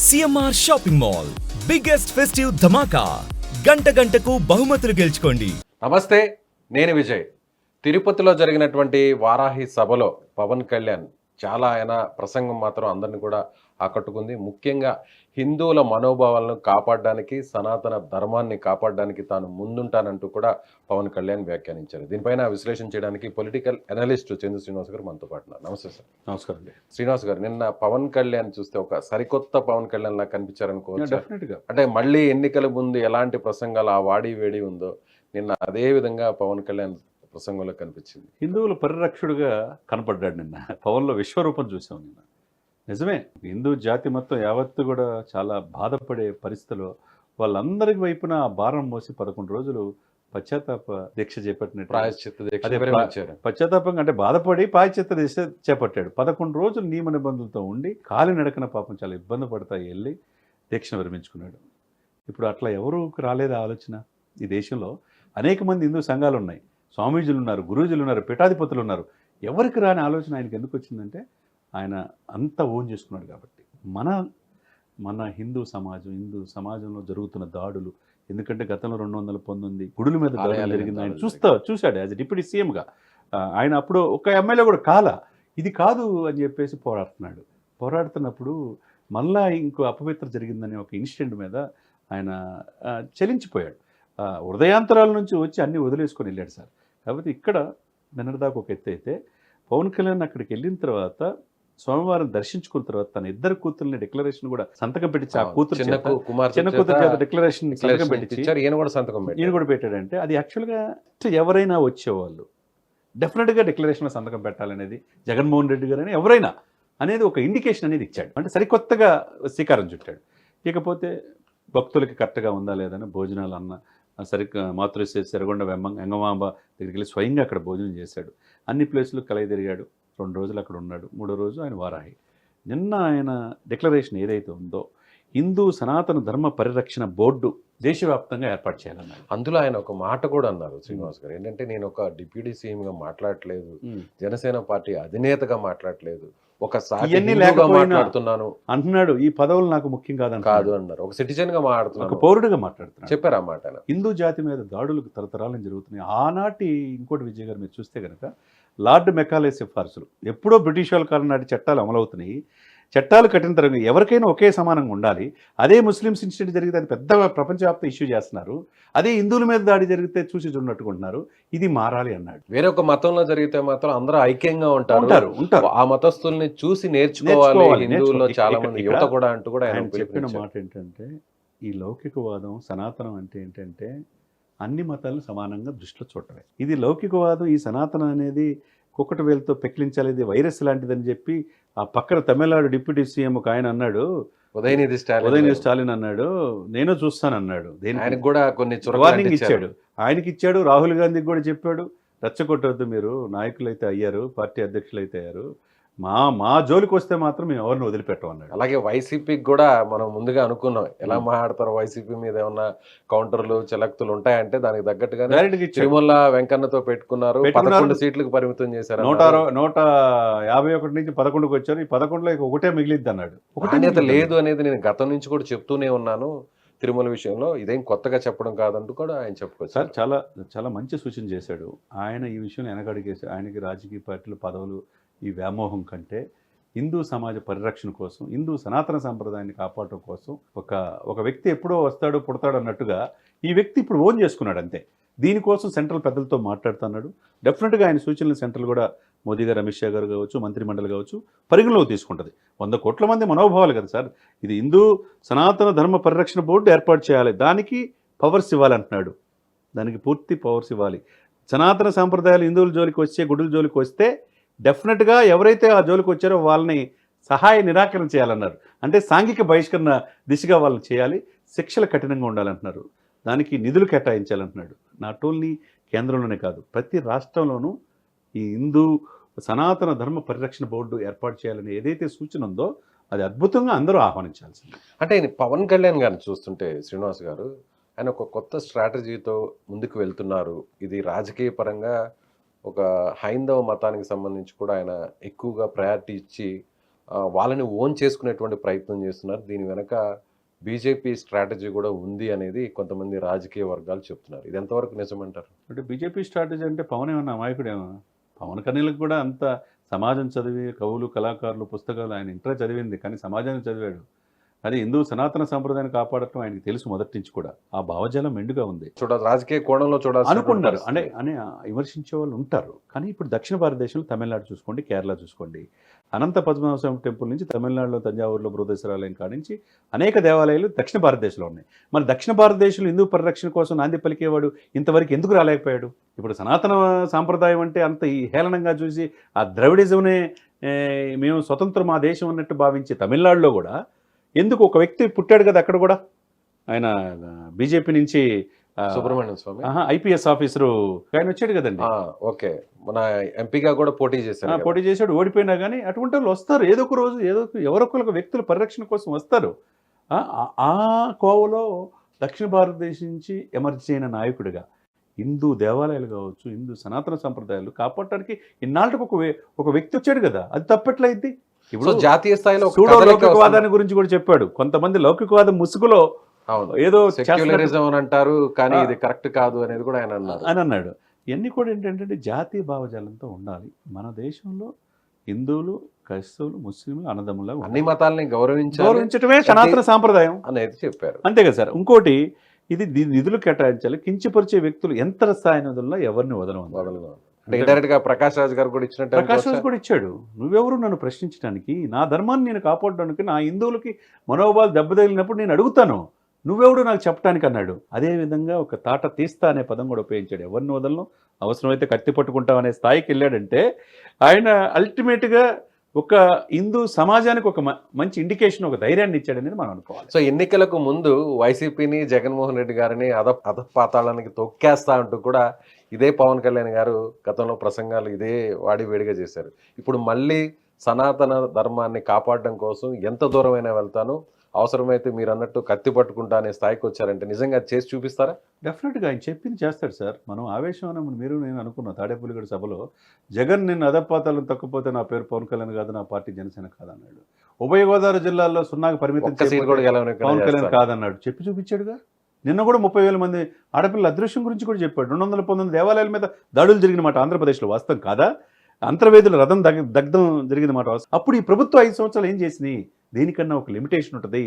CMR shopping mall biggest festive ధమాకా గంట గంటకు బహుమతులు గెలుచుకోండి. నమస్తే, నేను విజయ్. తిరుపతిలో జరిగినటువంటి వారాహి సభలో పవన్ కళ్యాణ్ ఆయన ప్రసంగం మాత్రం అందరిని కూడా ఆకట్టుకుంది. ముఖ్యంగా హిందువుల మనోభావాలను కాపాడడానికి, సనాతన ధర్మాన్ని కాపాడడానికి తాను ముందుంటానంటూ కూడా పవన్ కళ్యాణ్ వ్యాఖ్యానించారు. దీనిపైన విశ్లేషణ చేయడానికి పొలిటికల్ అనలిస్ట్ చంద్ర శ్రీనివాస్ గారు మనతో పాటు ఉన్నారు. నమస్తే సార్. నమస్కారం అండి. శ్రీనివాస్ గారు, నిన్న పవన్ కళ్యాణ్ చూస్తే ఒక సరికొత్త పవన్ కళ్యాణ్ లా కనిపించారనుకోవచ్చు. డెఫినెట్గా అంటే మళ్ళీ ఎన్నికల ముందు ఎలాంటి ప్రసంగాలు ఆ వాడి వేడి ఉందో నిన్న అదే విధంగా పవన్ కళ్యాణ్ ప్రసంగంలో కనిపించింది. హిందువుల పరిరక్షకుడుగా కనపడ్డాడు. నిన్న పవన్లో విశ్వరూపం చూసాం. నిన్న నిజమే, హిందూ జాతి మొత్తం యావత్తు కూడా చాలా బాధపడే పరిస్థితిలో వాళ్ళందరి వైపున ఆ భారం మోసి 11 రోజులు పశ్చాత్తాప దీక్ష చేపట్టినట్టు. ప్రాయశ్చిత్త దీక్ష అదే విరమించారు. పశ్చాత్తాపంగా అంటే బాధపడి ప్రాయశ్చిత్త దీక్ష చేపట్టాడు. 11 రోజులు నియమ నిబంధనలతో ఉండి కాలినడకన పాపం చాలా ఇబ్బంది పడతా వెళ్ళి దీక్షను విరమించుకున్నాడు. ఇప్పుడు అట్లా ఎవరు రాలేదు ఆలోచన. ఈ దేశంలో అనేక మంది హిందూ సంఘాలు ఉన్నాయి, స్వామీజీలు ఉన్నారు, గురూజీలు ఉన్నారు, పీఠాధిపతులు ఉన్నారు. ఎవరికి రాని ఆలోచన ఆయనకి ఎందుకు వచ్చిందంటే ఆయన అంతా ఓన్ చేసుకున్నాడు కాబట్టి. మన హిందూ సమాజంలో జరుగుతున్న దాడులు, ఎందుకంటే గతంలో 219 గుడుల మీద దాడులు జరిగింది. ఆయన చూశాడు యాజ్ డిప్యూటీ సీఎంగా. ఆయన అప్పుడు ఒక ఎమ్మెల్యే కూడా ఇది కాదు అని చెప్పేసి పోరాడుతున్నప్పుడు మళ్ళా ఇంకో అపవిత్ర జరిగిందనే ఒక ఇన్సిడెంట్ మీద ఆయన చలించిపోయాడు. హృదయాంతరాల నుంచి వచ్చి అన్నీ వదిలేసుకొని వెళ్ళాడు సార్. కాబట్టి ఇక్కడ నిన్నటిదాకా ఒక ఎత్తు అయితే, పవన్ కళ్యాణ్ అక్కడికి వెళ్ళిన తర్వాత స్వామివారిని దర్శించుకున్న తర్వాత తన ఇద్దరు కూతుర్ని డిక్లరేషన్ కూడా సంతకం పెట్టించి, ఆ కూతురు చిన్న కూతురు డిక్లరేషన్ సంతకం పెట్టి ఈయన కూడా పెట్టాడంటే అది యాక్చువల్గా ఎవరైనా వచ్చేవాళ్ళు డెఫినెట్గా డిక్లరేషన్లో సంతకం పెట్టాలనేది జగన్మోహన్ రెడ్డి గారు ఎవరైనా అనేది ఒక ఇండికేషన్ అనేది ఇచ్చాడు. అంటే సరికొత్తగా శ్రీకారం చుట్టాడు. ఇకపోతే భక్తులకి కరెక్ట్గా ఉందా లేదని భోజనాలు మాతృశ్రీ సెరగొండ వెంగమాంబ దగ్గరికి వెళ్ళి స్వయంగా అక్కడ భోజనం చేశాడు. అన్ని ప్లేసులు కలయి తిరిగాడు. 2 రోజులు అక్కడ ఉన్నాడు. 3వ రోజు ఆయన వారాహి. నిన్న ఆయన డిక్లరేషన్ ఏదైతే ఉందో, హిందూ సనాతన ధర్మ పరిరక్షణ బోర్డు దేశవ్యాప్తంగా ఏర్పాటు చేయాలన్నారు. అందులో ఆయన ఒక మాట కూడా అన్నారు శ్రీనివాస్ గారు. ఏంటంటే, నేను ఒక డిప్యూటీ సీఎంగా మాట్లాడలేదు, జనసేన పార్టీ అధినేతగా మాట్లాడలేదు, ఒకసారి మాట్లాడుతున్నాను అంటున్నాడు. ఈ పదవులు నాకు ముఖ్యం కాదు అన్నారు. ఒక సిటిజన్ గా మాట్లాడుతున్నాను, ఒక పౌరుడిగా మాట్లాడుతున్నాను చెప్పారు ఆ మాట. హిందూ జాతి మీద దాడులకు తరతరాలను జరుగుతున్నాయి. ఆనాటి ఇంకోటి విజయ్ గారు మీరు చూస్తే కనుక లార్డ్ మెకాలే సిఫార్సులు ఎప్పుడో బ్రిటిష్ వాళ్ళ కాలం నాటి చట్టాలు అమలవుతున్నాయి. చట్టాలు కఠిన తరంగా ఎవరికైనా ఒకే సమానంగా ఉండాలి. అదే ముస్లిమ్స్ ఇన్సిడెంట్ జరిగితే అది పెద్ద ప్రపంచవ్యాప్త ఇష్యూ చేస్తున్నారు. అదే హిందువుల మీద దాడి జరిగితే చూసి చూడట్టుకుంటున్నారు. ఇది మారాలి అన్నాడు. వేరే ఒక మతంలో జరిగితే మాత్రం అందరూ ఐక్యంగా ఉంటారు. ఆ మతస్థుల్ని చూసి నేర్చుకోవాలి. హిందువుల్లో చాలా మంది యువత కూడా అంటూ కూడా ఆయన చెప్పిన మాట ఏంటంటే, ఈ లౌకికవాదం సనాతనం అంటే ఏంటంటే అన్ని మతాలను సమానంగా దృష్టిలో చూడటమే. ఇది లౌకికవాదం, ఈ సనాతనం అనేది కుక్కటి వేలతో పెకిలించాలి, ఇది వైరస్ లాంటిదని చెప్పి ఆ పక్కన తమిళనాడు డిప్యూటీ సీఎం ఒక ఆయన అన్నాడు, ఉదయనిధి స్టాలిన్ అన్నాడు, నేను చూస్తానన్నాడు. ఆయనకు కూడా కొన్ని వార్నింగ్ ఇచ్చాడు. ఆయనకి ఇచ్చాడు, రాహుల్ గాంధీకి కూడా చెప్పాడు, రెచ్చగొట్టవద్దు, మీరు నాయకులు అయితే అయ్యారు, పార్టీ అధ్యక్షులు అయితే అయ్యారు, మా జోలికి వస్తే మాత్రం మేము ఎవరిని వదిలిపెట్టమన్నాడు. అలాగే వైసీపీకి కూడా మనం ముందుగా అనుకున్నాం, ఎలా మాట్లాడతారు వైసీపీ మీద ఏమన్నా కౌంటర్లు చెలక్తులు ఉంటాయంటే దానికి తగ్గట్టుగా తిరుమల వెంకన్నతో పెట్టుకున్నారు. 11 సీట్లకు పరిమితం చేశారు. 151 నుంచి 11కి వచ్చారు. ఈ 11లో ఒకటే మిగిలిద్ది అన్నాడు. నాణ్యత లేదు అనేది నేను గతం నుంచి కూడా చెప్తూనే ఉన్నాను. తిరుమల విషయంలో ఇదేం కొత్తగా చెప్పడం కాదంటూ కూడా ఆయన చెప్పుకోవచ్చు. సార్ చాలా మంచి సూచన చేశాడు ఆయన. ఈ విషయంలో వెనకడిగేసి ఆయనకి రాజకీయ పార్టీలు పదవులు ఈ వ్యామోహం కంటే హిందూ సమాజ పరిరక్షణ కోసం, హిందూ సనాతన సాంప్రదాయాన్ని కాపాడటం కోసం ఒక వ్యక్తి ఎప్పుడో వస్తాడు పుడతాడు అన్నట్టుగా ఈ వ్యక్తి ఇప్పుడు ఓన్ చేసుకున్నాడు అంతే. దీనికోసం సెంట్రల్ పెద్దలతో మాట్లాడుతున్నాడు. డెఫినెట్గా ఆయన సూచనలు సెంట్రల్ కూడా మోదీ గారు, అమిత్ షా గారు కావచ్చు, మంత్రిమండలి కావచ్చు పరిగణలోకి తీసుకుంటుంది. 100 కోట్ల మంది మనోభావాలు కదా సార్. ఇది హిందూ సనాతన ధర్మ పరిరక్షణ బోర్డు ఏర్పాటు చేయాలి, దానికి పవర్స్ ఇవ్వాలంటున్నాడు. దానికి పూర్తి పవర్స్ ఇవ్వాలి. సనాతన సాంప్రదాయాలు హిందువుల జోలికి వచ్చే, గుడుల జోలికి వస్తే డెఫినెట్గా ఎవరైతే ఆ జోలికి వచ్చారో వాళ్ళని సహాయ నిరాకరణ చేయాలన్నారు. అంటే సాంఘిక బహిష్కరణ దిశగా వాళ్ళని చేయాలి, శిక్షలు కఠినంగా ఉండాలంటున్నారు, దానికి నిధులు కేటాయించాలంటున్నాడు. నాట్ ఓన్లీ కేంద్రంలోనే కాదు, ప్రతి రాష్ట్రంలోనూ ఈ హిందూ సనాతన ధర్మ పరిరక్షణ బోర్డు ఏర్పాటు చేయాలని ఏదైతే సూచన ఉందో అది అద్భుతంగా అందరూ ఆహ్వానించాల్సింది. అంటే పవన్ కళ్యాణ్ గారిని చూస్తుంటే శ్రీనివాస్ గారు, ఆయన ఒక కొత్త స్ట్రాటజీతో ముందుకు వెళ్తున్నారు. ఇది రాజకీయ పరంగా ఒక హైందవ మతానికి సంబంధించి కూడా ఆయన ఎక్కువగా ప్రయారిటీ ఇచ్చి వాళ్ళని ఓన్ చేసుకునేటువంటి ప్రయత్నం చేస్తున్నారు. దీని వెనక బీజేపీ స్ట్రాటజీ కూడా ఉంది అనేది కొంతమంది రాజకీయ వర్గాలు చెప్తున్నారు. ఇది ఎంతవరకు నిజమంటారు? అంటే బీజేపీ స్ట్రాటజీ అంటే పవన్ ఏమన్నా అమాయకుడేమో. పవన్ కళ్యాణ్కి కూడా అంత సమాజం చదివి కవులు కళాకారులు పుస్తకాలు ఆయన ఇంటర్ చదివింది, కానీ సమాజాన్ని చదివాడు. అది హిందూ సనాతన సంప్రదాయాన్ని కాపాడటం ఆయనకి తెలుసు మొదటి నుంచి కూడా. ఆ భావజాలం మెండుగా ఉంది. రాజకీయ కోణంలో చూడాలి అనుకుంటారు అని విమర్శించే వాళ్ళు ఉంటారు. కానీ ఇప్పుడు దక్షిణ భారతదేశంలో తమిళనాడు చూసుకోండి, కేరళ చూసుకోండి, అనంత పద్మనాభ స్వామి టెంపుల్ నుంచి తమిళనాడులో తంజావూరులో బృహదేశ్వరాలయం కానించి అనేక దేవాలయాలు దక్షిణ భారతదేశంలో ఉన్నాయి. మరి దక్షిణ భారతదేశంలో హిందూ పరిరక్షణ కోసం నాంది పలికేవాడు ఇంతవరకు ఎందుకు రాలేకపోయాడు? ఇప్పుడు సనాతన సాంప్రదాయం అంటే అంత హేళనంగా చూసి ఆ ద్రవిడిజంనే మేము స్వతంత్రం మా దేశం అన్నట్టు భావించే తమిళనాడులో కూడా ఎందుకు ఒక వ్యక్తి పుట్టాడు కదా అక్కడ కూడా, ఆయన బీజేపీ నుంచి సుబ్రహ్మణ్యం స్వామి ఐపీఎస్ ఆఫీసరు ఆయన వచ్చాడు కదండి. ఓకే, మన ఎంపీగా కూడా పోటీ చేశాడు, ఓడిపోయినా కానీ అటువంటి వాళ్ళు వస్తారు. ఏదో ఒక రోజు ఎవరొకరు వ్యక్తుల పరిరక్షణ కోసం వస్తారు. ఆ కోవలో దక్షిణ భారతదేశం నుంచి ఎమర్జీ అయిన నాయకుడిగా హిందూ దేవాలయాలు కావచ్చు, హిందూ సనాతన సంప్రదాయాలు కాపాడటానికి ఇన్నాళ్ళకి ఒక వ్యక్తి వచ్చాడు కదా, అది తప్పట్లయింది. ఇప్పుడు జాతీయ స్థాయిలో లౌకికవాదాన్ని గురించి కూడా చెప్పాడు. కొంతమంది లౌకికవాదం ముసుగులో ఏదో సెక్యులరిజం అని అంటారు, కానీ ఇది కరెక్ట్ కాదు అనేది కూడా ఆయన అన్నాడు. ఇవన్నీ కూడా ఏంటంటే జాతీయ భావజాలంతో ఉండాలి. మన దేశంలో హిందువులు, క్రైస్తవులు, ముస్లింలు అన్నదమ్ములా అన్ని మతాలని గౌరవించడమే సనాతన సాంప్రదాయం అనేది చెప్పారు. అంతే కదా సార్. ఇంకోటి, ఇది నిధులు కేటాయించాలి. కించపరిచే వ్యక్తులు ఎంత స్థాయి నిధుల్లో ఎవరిని వదలవు. డైరెక్ట్ గా ప్రకాష్ రాజ్ గారు కూడా ఇచ్చినట్టు ప్రకాష్ రాజ్ కూడా ఇచ్చాడు. నువ్వెవరు నన్ను ప్రశ్నించడానికి? నా ధర్మాన్ని నేను కాపాడడానికి, నా హిందువులకి మనోభావాలు దెబ్బతగిలినప్పుడు నేను అడుగుతాను, నువ్వెవడు నాకు చెప్పడానికి అన్నాడు. అదేవిధంగా ఒక తాట తీస్తా అనే పదం కూడా ఉపయోగించాడు. ఎవరిని వదలను, అవసరమైతే కత్తి పట్టుకుంటాం అనే స్థాయికి వెళ్ళాడంటే ఆయన అల్టిమేట్గా ఒక హిందూ సమాజానికి ఒక మంచి ఇండికేషన్, ఒక ధైర్యాన్ని ఇచ్చాడనేది మనం అనుకోవాలి. సో ఎన్నికలకు ముందు వైసీపీని, జగన్మోహన్ రెడ్డి గారిని అధపాతాళానికి తొక్కేస్తా అంటూ కూడా ఇదే పవన్ కళ్యాణ్ గారు గతంలో ప్రసంగాలు ఇదే వాడి వేడిగా చేశారు. ఇప్పుడు మళ్ళీ సనాతన ధర్మాన్ని కాపాడడం కోసం ఎంత దూరమైనా వెళ్తాను, అవసరమైతే మీరు అన్నట్టు కత్తి పట్టుకుంటా అనే స్థాయికి వచ్చారంటే నిజంగా చేసి చూపిస్తారా? డెఫినెట్గా ఆయన చెప్పింది చేస్తాడు సార్. మనం ఆవేశం మీరు నేను అనుకున్నా తాడేపల్లిగూడ సభలో, జగన్ నిన్ను అధపాతాలను తొక్కపోతే నా పేరు పవన్ కళ్యాణ్ కాదు, నా పార్టీ జనసేన కాదన్నాడు. ఉభయ గోదావరి జిల్లాల్లో సున్నాకు పరిమితం పవన్ కళ్యాణ్ కాదన్నాడు. చెప్పి చూపించాడుగా. నిన్న కూడా 30,000 మంది ఆడపిల్లల అదృశ్యం గురించి కూడా చెప్పాడు. 219 దేవాలయాల మీద దాడులు జరిగిన మాట ఆంధ్రప్రదేశ్లో వాస్తవం కాదా? అంతర్వేదుల రథం దగ్ధం జరిగిన మాట వాస్తవం. అప్పుడు ఈ ప్రభుత్వం 5 సంవత్సరాలు ఏం చేసినాయి? దీనికన్నా ఒక లిమిటేషన్ ఉంటుంది.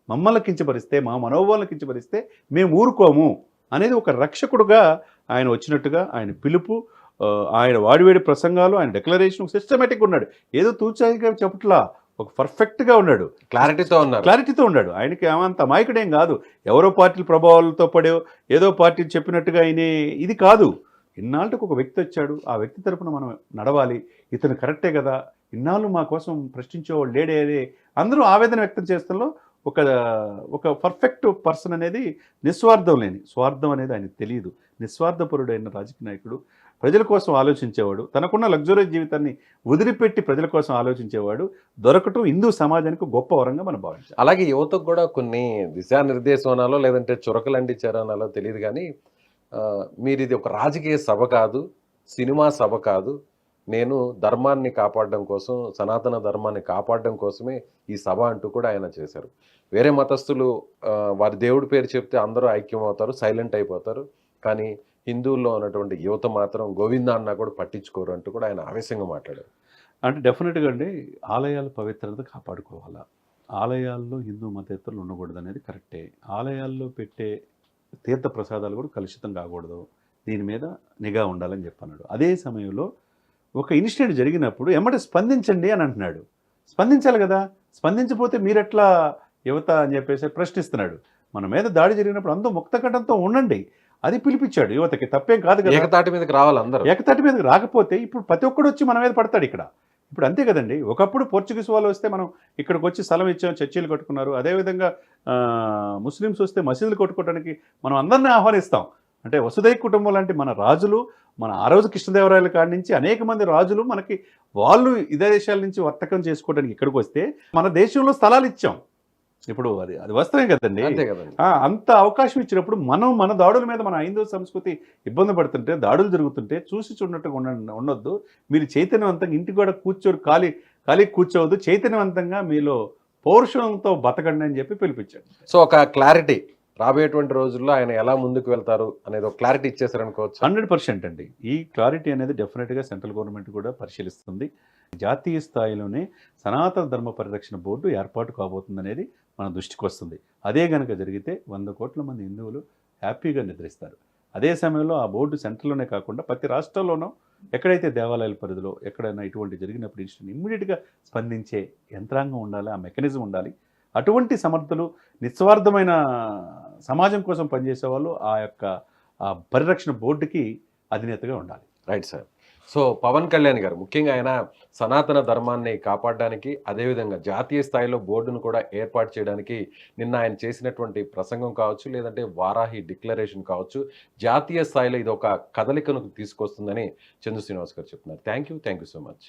మమ్మల్ని కించపరిస్తే, మా మనోభావాలను కించపరిస్తే మేము ఊరుకోము అనేది ఒక రక్షకుడుగా ఆయన వచ్చినట్టుగా ఆయన పిలుపు, ఆయన వాడివేడి ప్రసంగాలు, ఆయన డెక్లరేషన్ సిస్టమేటిక్గా ఉన్నాడు. ఏదో తూచాయిగా చెప్పట్లా, ఒక పర్ఫెక్ట్గా ఉన్నాడు, క్లారిటీతో ఉన్నాడు. ఆయనకి ఏమంత అమాయకుడేం కాదు. ఎవరో పార్టీల ప్రభావాలతో పడో ఏదో పార్టీ చెప్పినట్టుగా ఆయన ఇది కాదు. ఇన్నాళ్ళకు ఒక వ్యక్తి వచ్చాడు, ఆ వ్యక్తి తరపున మనం నడవాలి, ఇతను కరెక్టే కదా, ఇన్నాళ్ళు మా కోసం ప్రశ్నించేవాళ్ళు లేడే అందరూ ఆవేదన వ్యక్తం చేస్తుల్లో ఒక పర్ఫెక్ట్ పర్సన్ అనేది నిస్వార్థం లేని, స్వార్థం అనేది ఆయనకు తెలియదు. నిస్వార్థపరుడైన రాజకీయ నాయకుడు, ప్రజల కోసం ఆలోచించేవాడు, తనకున్న లగ్జరీ జీవితాన్ని వదిలిపెట్టి ప్రజల కోసం ఆలోచించేవాడు దొరకటం హిందూ సమాజానికి గొప్ప వరంగా మనం భావించాలి. అలాగే యువతకు కూడా కొన్ని దిశానిర్దేశం అనాలో లేదంటే చురకలంటించారో అనాలో తెలియదు, కానీ మీరు ఇది ఒక రాజకీయ సభ కాదు, సినిమా సభ కాదు, నేను ధర్మాన్ని కాపాడడం కోసం, సనాతన ధర్మాన్ని కాపాడడం కోసమే ఈ సభ అంటూ కూడా ఆయన చేశారు. వేరే మతస్థులు వారి దేవుడి పేరు చెప్తే అందరూ ఐక్యం అవుతారు, సైలెంట్ అయిపోతారు, కానీ హిందువుల్లో ఉన్నటువంటి యువత మాత్రం గోవింద అన్నా కూడా పట్టించుకోరు అంటూ కూడా ఆయన ఆవేశంగా మాట్లాడారు. అంటే డెఫినెట్గా అండి, ఆలయాల పవిత్రత కాపాడుకోవాలా, ఆలయాల్లో హిందూ మతేతరులు ఉండకూడదు అనేది కరెక్టే. ఆలయాల్లో పెట్టే తీర్థ ప్రసాదాలు కూడా కలుషితం కాకూడదు, దీని మీద నిఘా ఉండాలని చెప్పన్నాడు. అదే సమయంలో ఒక ఇన్సిడెంట్ జరిగినప్పుడు ఎమ్మటే స్పందించండి అని అంటున్నాడు. స్పందించాలి కదా, స్పందించకపోతే మీరెట్లా యువత అని చెప్పేసి ప్రశ్నిస్తున్నాడు. మన మీద దాడి జరిగినప్పుడు అందరూ ముక్తకంఠంతో ఉండండి, అది పిలిపించాడు యువతకి. తప్పేం కాదు కదా, ఏకతాటి మీదకి రావాలి అందరూ. ఏకతాటి మీదకి రాకపోతే ఇప్పుడు ప్రతి ఒక్కడు వచ్చి మన మీద పడతాడు ఇక్కడ. ఇప్పుడు అంతే కదండి, ఒకప్పుడు పోర్చుగీస్ వాళ్ళు వస్తే మనం ఇక్కడికి వచ్చి స్థలం ఇచ్చాం, చర్చీలు కట్టుకున్నారు. అదేవిధంగా ముస్లిమ్స్ వస్తే మసీదులు కట్టుకోవడానికి మనం అందరినీ ఆహ్వానిస్తాం. అంటే వసుదైక కుటుంబం లాంటి మన రాజులు, మన ఆ రోజు కృష్ణదేవరాయల కాడి నుంచి అనేక మంది రాజులు మనకి వాళ్ళు ఇదే దేశాల నుంచి వర్తకం చేసుకోవడానికి ఇక్కడికి వస్తే మన దేశంలో స్థలాలు ఇచ్చాం. ఇప్పుడు అది వాస్తవం కదండి. అంత అవకాశం ఇచ్చినప్పుడు మనం మన దాడుల మీద మన హైందవ సంస్కృతి ఇబ్బంది పడుతుంటే, దాడులు జరుగుతుంటే చూసి చూడనట్టుగా ఉండొద్దు. మీరు చైతన్యవంతంగా ఇంటి కూడా కూర్చొని ఖాళీ కూర్చోవద్దు, చైతన్యవంతంగా మీలో పౌరుషంతో బతకండి అని చెప్పి పిలిపించాడు. సో ఒక క్లారిటీ రాబోయేటువంటి రోజుల్లో ఆయన ఎలా ముందుకు వెళ్తారు అనేది ఒక క్లారిటీ ఇచ్చేసారనుకోవచ్చు. 100% అండి. ఈ క్లారిటీ అనేది డెఫినెట్గా సెంట్రల్ గవర్నమెంట్ కూడా పరిశీలిస్తుంది. జాతీయ స్థాయిలోనే సనాతన ధర్మ పరిరక్షణ బోర్డు ఏర్పాటు కాబోతుందనేది మన దృష్టికి వస్తుంది. అదే కనుక జరిగితే 100 కోట్ల మంది హిందువులు హ్యాపీగా నిద్రిస్తారు. అదే సమయంలో ఆ బోర్డు సెంట్రల్లోనే కాకుండా ప్రతి రాష్ట్రంలోనూ ఎక్కడైతే దేవాలయాల పరిధిలో ఎక్కడైనా ఇటువంటి జరిగినప్పుడు ఇమ్మీడియట్గా స్పందించే యంత్రాంగం ఉండాలి, ఆ మెకానిజం ఉండాలి. అటువంటి సమర్థులు, నిస్వార్థమైన సమాజం కోసం పనిచేసే వాళ్ళు ఆ యొక్క పరిరక్షణ బోర్డుకి అధినేతగా ఉండాలి. Right sir. So Pawan Kalyan garu ముఖ్యంగా ఆయన సనాతన ధర్మాన్ని కాపాడడానికి, అదేవిధంగా జాతీయ స్థాయిలో బోర్డును కూడా ఏర్పాటు చేయడానికి నిన్న ఆయన చేసినటువంటి ప్రసంగం కావచ్చు, లేదంటే వారాహి డిక్లరేషన్ కావచ్చు, జాతీయ స్థాయిలో ఇది ఒక కదలికను తీసుకొస్తుందని చందు శ్రీనివాస్ గారు చెప్తున్నారు. Thank you so much.